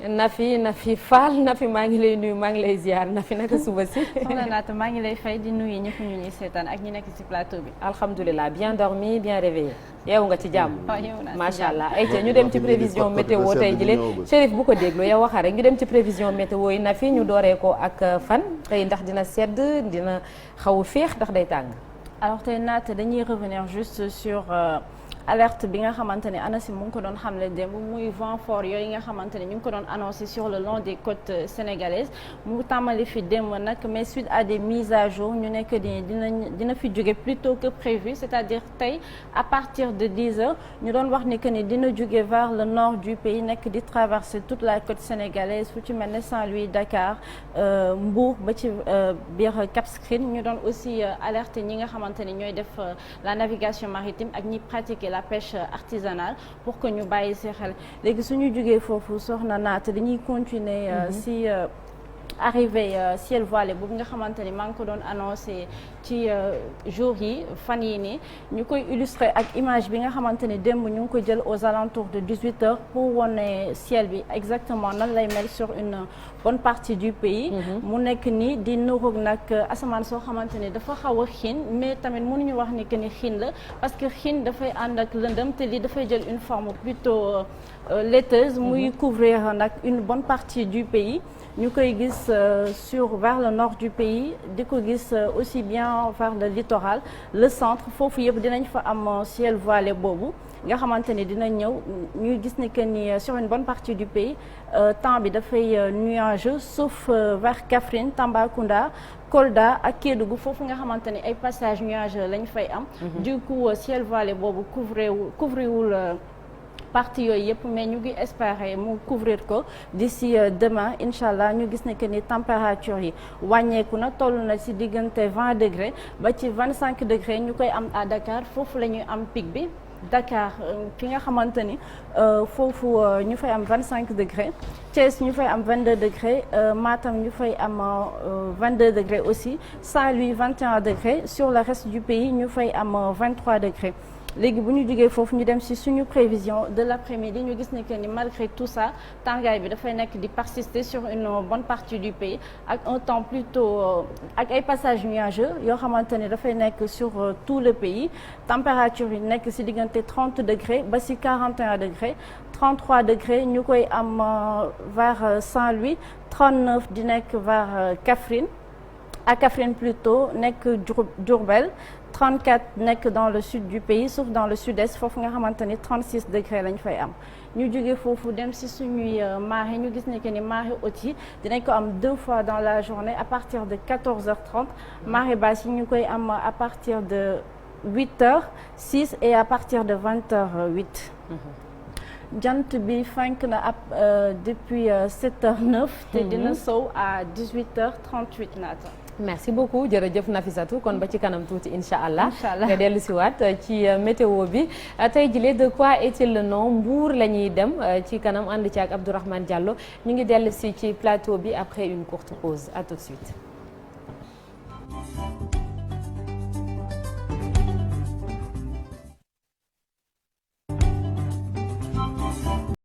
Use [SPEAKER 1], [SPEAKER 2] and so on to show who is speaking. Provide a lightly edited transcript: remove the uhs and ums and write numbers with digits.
[SPEAKER 1] Nafi Fall Nafi maa ngi lay nuyu maa ngi lay ziar Nafi naka suba si.
[SPEAKER 2] soxna Naata maa ngi lay fay di nuyu ñëpp ñu ñuy seetaan ak ñi nekk ci plateau bi.
[SPEAKER 1] alhamdulilah bien dormi bien réveillé. yeewu nga ci jàmm. macha allah ay
[SPEAKER 3] waaw
[SPEAKER 1] ñu dem ci prévision météo tey jii Chérif bu ko déglu yow waxa rek ñu dem ci prévision météo yi Nafi ñu dooree ko ak fan tey ndax dina sedd dina xaw a féex ndax day tàng.
[SPEAKER 2] alors tey Naata dañuy revenir juste sur. alerte bi nga xamante ne ANACIM mu ngi ko doon xamle démb muy vent fort yooyu nga xamante ne ñu ngi ko doon annoncé sur le long des côtes sénégalaises mu tàmbali fi démb nag mais suite à des mises à jour ñu nekk dina fi jóge plus tôt que prévu c'est-à-dire tey à partir de 10 heures ñu doon wax ni que ni dina jóge vers le nord du pays nekk di traverser toute la côte sénégalaise fu ci mel ne Saint-Louis Dakar Mbour ba ci biir Cap Skirring ñu doon aussi alerter ñi nga xamante ne ñooy def la navigation maritime ak ñi pratiquer la pêche artisanale pour que ñu bàyyi si xel léegi suñu jógee foofu soxna naat dañuy continuer si arrivé ciel voilé boobu nga xamante ni maa ngi ko doon annoncé ci jour yi fan yi nii ñu koy illustrer ak image bi nga xamante ni démb ñu ngi ko jël aux alentours de 18 heures pour wane ciel bi exactement nan lay mel sur une bonne partie du pays mu nekk ni di nuroog nag asamaan soo xamante ni dafa xaw a xiin mais tamit mënuñu wax ni que ni xiin la parce que xiin dafay ànd ak lëndëm te lii dafay jël une forme plutôt laiteuse muy couvrir nag une bonne partie du pays ñu koy gis vers le nord du pays di ko gis aussi bien vers le littoral le centre foofu yëpp dinañ fa am ciel voilé boobu nga xamante ni dina ñëw ñuy gis ni que ni sur une bonne partie du pays temps bi dafay nuageux sauf vers Kaffrine Tambacounda Kolda ak Kédougou foofu nga xamante ni ay passages nuageux lañ fay am du coup ciel voilé boobu couvriwul partie yooyu yëpp mais ñu ngi espérer mu couvrir ko d'ici demain incha allah ñu gis ne que ni température yi wàññeeku na toll na ci diggante 20 degrés ba ci 25 degrés ñu koy am à Dakar foofu la ñuy am pic bi Dakar fi nga xamante ni foofu ñu fay am 25 degrés Thiès ñu fay am 22 degrés Matam ñu fay am 22 degrés aussi Saint-Louis 21 degrés sur le reste du pays ñu fay am 23 degrés. léegi bu ñu jógee foofu ñu dem ci suñu prévision de l'après-midi ñu gis ne que ni malgré tout ça tàngaay bi dafay nekk di persister sur une bonne partie du pays ak un temps plutôt ak ay passages nuageux yoo xamante ni dafay nekk sur tout le pays température yi nekk ci diggante 30 degrés ba ci 41 degrés 33 degrés ñu koy am vers Saint-Louis 39 di nekk vers Kaffrine à Kaffrine plutôt nekk Diourbel 34 nekk dans le sud du pays sauf dans le sud-est foofu nga xamante ni 36 degrés lañ fay am ñu jógee foofu dem ci suñuy marée ñu gis ne que ni marée haute yi dinañ ko am 2 fois dans la journée à partir de 14h30 marée basse yi ñu koy am à partir de 8h06 et à partir de 20h08 jant bi fenk na ab depuis 7h09 te dina sow à 18h38 naata.
[SPEAKER 1] merci beaucoup jërëjëf Nafissatou kon ba ci kanam tuuti incha allah nga dellu si waat ci météo bi tey jile de quoi est-il le nom Mbour la ñuy dem ci kanam ànd ci ak Abdourahmane Diallo ñu ngi dellu si ci plateau bi après une courte pause à tout de suite.